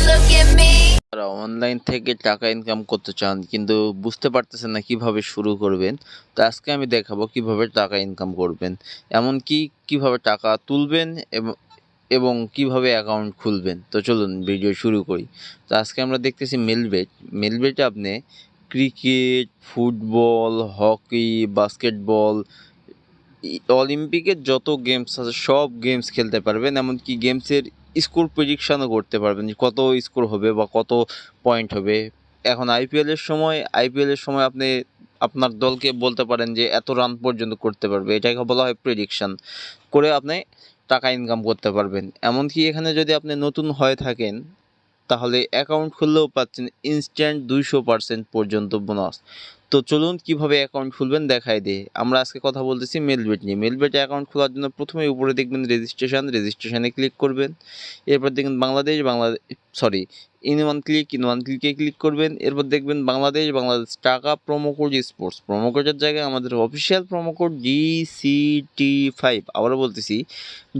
look at me. যারা online থেকে টাকা ইনকাম করতে চান কিন্তু বুঝতে পারতেছেন না কিভাবে শুরু করবেন, তো আজকে আমি দেখাবো কিভাবে টাকা ইনকাম করবেন, এমনকি কিভাবে টাকা তুলবেন এবং এবং কিভাবে অ্যাকাউন্ট খুলবেন। তো চলুন ভিডিও শুরু করি। তো আজকে আমরা দেখতেছি মেলবেট। মেলবেটে আপনি ক্রিকেট, ফুটবল, হকি, বাস্কেটবল, অলিম্পিকের যত গেমস আছে সব গেমস খেলতে পারবেন, এমনকি গেমসের স্কোর প্রেডিকশানও করতে পারবেন যে কত স্কোর হবে বা কত পয়েন্ট হবে। এখন আইপিএলের সময় আপনি আপনার দলকে বলতে পারেন যে এত রান পর্যন্ত করতে পারবে, এটাকে বলা হয় প্রেডিকশান করে আপনি টাকা ইনকাম করতে পারবেন। এমনকি এখানে যদি আপনি নতুন হয়ে থাকেন তাহলে অ্যাকাউন্ট খুললেও পাচ্ছেন ইনস্ট্যান্ট 200% পর্যন্ত বোনাস। তো চলুন কিভাবে অ্যাকাউন্ট খুলবেন দেখাই দিই। আমরা আজকে কথা বলতেছি মেলবেট নিয়ে। মেলবেটে অ্যাকাউন্ট খোলার জন্য প্রথমে উপরে দেখবেন রেজিস্ট্রেশনে ক্লিক করবেন। এরপর দেখবেন ইন ওয়ান ক্লিকে ক্লিক করবেন। এরপর দেখবেন বাংলাদেশ টাকা প্রোমো কোড স্পোর্টস। প্রোমো কোডের জায়গায় আমাদের অফিসিয়াল প্রোমো কোড GCT5, আবারও বলতেছি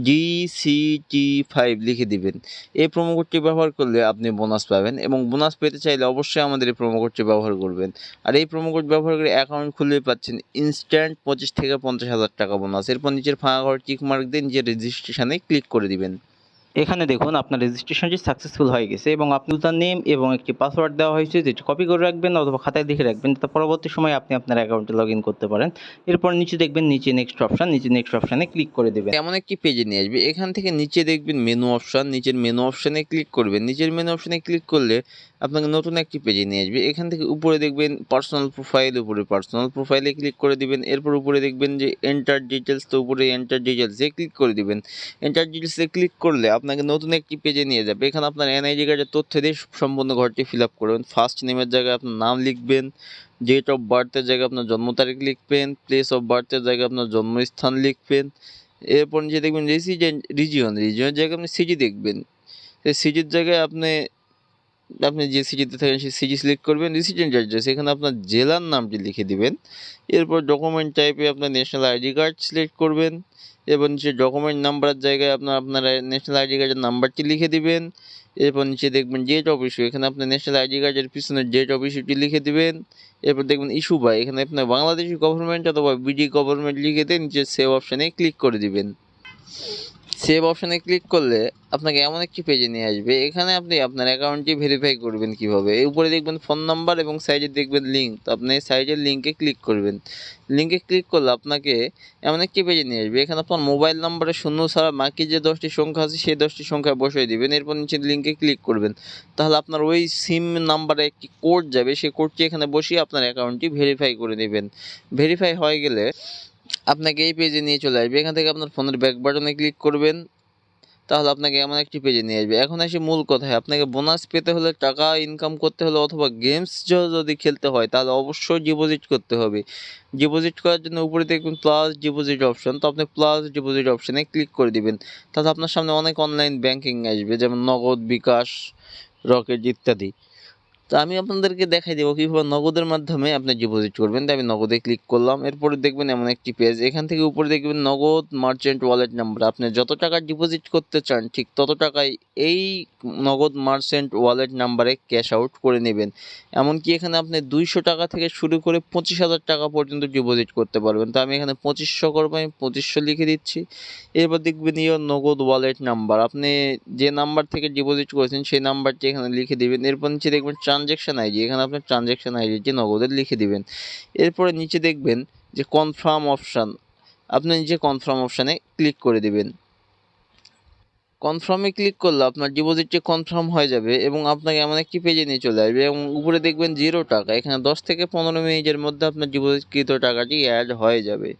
GCT5 লিখে দিবেন। এই প্রোমো কোডটি ব্যবহার করলে আপনি বোনাস পাবেন এবং বোনাস পেতে চাইলে অবশ্যই আমাদের এই প্রোমো কোডটি ব্যবহার করবেন। আর এই প্রোমো কোড ব্যবহার করে অ্যাকাউন্ট খুলে পাচ্ছেন ইনস্ট্যান্ট 25 থেকে 50,000 টাকা বোনাস। এরপর নিচের ফাঁকা ঘর টিক মার্ক দিয়ে নিজের রেজিস্ট্রেশনে ক্লিক করে দিবেন। এখানে দেখুন আপনার রেজিস্ট্রেশনটি সাকসেসফুল হয়ে গেছে এবং আপনি ইউজার নেম এবং একটি পাসওয়ার্ড দেওয়া হয়েছে, যেটি কপি করে রাখবেন অথবা খাতায় লিখে রাখবেন, যাতে পরবর্তী সময় আপনি আপনার অ্যাকাউন্টে লগ ইন করতে পারেন। এরপর নিচে দেখবেন নিচে নেক্সট অপশানে ক্লিক করে দেবেন। এমন একটি পেজে নিয়ে আসবে। এখান থেকে নিচে দেখবেন মেনু অপশান, নিচের মেনু অপশানে ক্লিক করবেন। নিচের মেনু অপশানে ক্লিক করলে আপনাকে নতুন একটি পেজে নিয়ে আসবে। এখান থেকে উপরে দেখবেন পার্সোনাল প্রোফাইল, উপরে পার্সোনাল প্রোফাইলে ক্লিক করে দিবেন। এরপর উপরে দেখবেন যে এন্টার ডিটেলস, তো উপরে এন্টার ডিটেলসে ক্লিক করে দিবেন। এন্টার ডিটেলসে ক্লিক করলে আপনাকে নতুন একটি পেজে নিয়ে যাবে। এখানে আপনার এনআইডি কার্ডের তথ্য দিয়ে সম্পূর্ণ ঘরটি ফিল আপ করবেন। ফার্স্ট নেমের জায়গায় আপনার নাম লিখবেন, ডেট অফ বার্থের জায়গায় আপনার জন্ম তারিখ লিখবেন, প্লেস অফ বার্থের জায়গায় আপনার জন্মস্থান লিখবেন। এরপর নিচে দেখবেন রিজিয়নের জায়গায় আপনি সিটি দেখবেন। সেই সিটির জায়গায় আপনি আপনি যে সিটিতে থাকেন সেই সিটি সিলেক্ট করবেন। রেসিডেন্ট অ্যাড্রেস, এখানে আপনার জেলার নামটি লিখে দিবেন। এরপর ডকুমেন্ট টাইপে আপনার ন্যাশনাল আইডি কার্ড সিলেক্ট করবেন। এরপর নিচে ডকুমেন্ট নাম্বারের জায়গায় আপনার ন্যাশনাল আইডি কার্ডের নাম্বারটি লিখে দিবেন। এরপর নিচে দেখবেন ডেট অফ ইস্যু, এখানে আপনার ন্যাশনাল আইডি কার্ডের পিছনে ডেট অফ ইস্যুটি লিখে দিবেন। এরপর দেখবেন ইস্যু বাই, এখানে আপনার বাংলাদেশি গভর্নমেন্ট অথবা বিডি গভর্নমেন্ট লিখে দিয়ে নিচে সেভ অপশানে ক্লিক করে দিবেন। সেভ অপশানে ক্লিক করলে আপনাকে এমন একটি পেজে নিয়ে আসবে। এখানে আপনি আপনার অ্যাকাউন্টটি ভেরিফাই করবেন কিভাবে। এই উপরে দেখবেন ফোন নাম্বার এবং সাইডে দেখবেন লিঙ্ক, তো আপনি সাইডের লিঙ্কে ক্লিক করবেন। লিঙ্কে ক্লিক করলে আপনাকে এমন একটি পেজে নিয়ে আসবে। এখানে আপনার মোবাইল নাম্বারে শূন্য ছাড়া বাকি যে 10টি সংখ্যা আছে সেই 10টি সংখ্যা বসিয়ে দিবেন। এরপর নিচে লিঙ্কে ক্লিক করবেন, তাহলে আপনার ওই সিম নাম্বারে একটি কোড যাবে, সেই কোডটি এখানে বসিয়ে আপনার অ্যাকাউন্টটি ভেরিফাই করে নেবেন। ভেরিফাই হয়ে গেলে আপনাকে এই পেজে নিয়ে চলে আসবে। এখান থেকে আপনার ফোনের ব্যাক বাটনে ক্লিক করবেন, তাহলে আপনাকে এমন একটি পেজে নিয়ে আসবে। এখন আসি মূল কথায়, আপনাকে বোনাস পেতে হলে, টাকা ইনকাম করতে হলে অথবা গেমস যদি খেলতে হয় তাহলে অবশ্যই ডিপোজিট করতে হবে। ডিপোজিট করার জন্য উপরে দেখবেন প্লাস ডিপোজিট অপশন, তো আপনি প্লাস ডিপোজিট অপশানে ক্লিক করে দিবেন। তাহলে আপনার সামনে অনেক অনলাইন ব্যাংকিং আসবে, যেমন নগদ, বিকাশ, রকেট ইত্যাদি। তো আমি আপনাদেরকে দেখাই দেবো কীভাবে নগদের মাধ্যমে আপনি ডিপোজিট করবেন। তো আমি নগদে ক্লিক করলাম। এরপরে দেখবেন এমন একটি পেজ, এখান থেকে উপরে দেখবেন নগদ মার্চেন্ট ওয়ালেট নাম্বার। আপনি যত টাকা ডিপোজিট করতে চান ঠিক তত টাকাই এই নগদ মার্চেন্ট ওয়ালেট নাম্বারে ক্যাশ আউট করে নেবেন। এমনকি এখানে আপনি 200 টাকা থেকে শুরু করে 25,000 টাকা পর্যন্ত ডিপোজিট করতে পারবেন। তো আমি এখানে 2500 করবো, আমি 2500 লিখে দিচ্ছি। এরপর দেখবেন ইয়োর নগদ ওয়ালেট নাম্বার, আপনি যে নাম্বার থেকে ডিপোজিট করেছেন সেই নাম্বারটি এখানে লিখে দিবেন। এরপর নিচে দেখবেন ট্রানজ্যাকশন আইডি, এখানে আপনার ট্রানজ্যাকশন আইডিটি নগদের লিখে দিবেন। এরপরে নিচে দেখবেন যে কনফার্ম অপশান, আপনি নিচে কনফার্ম অপশানে ক্লিক করে দিবেন। কনফার্মে ক্লিক করলে আপনার ডিপোজিটটি কনফার্ম হয়ে যাবে এবং আপনাকে এমন একটি পেজে নিয়ে চলে আসবে এবং উপরে দেখবেন 0 টাকা, এখানে 10 থেকে 15 মিনিটের মধ্যে আপনার ডিপোজিটকৃত টাকাটি অ্যাড হয়ে যাবে।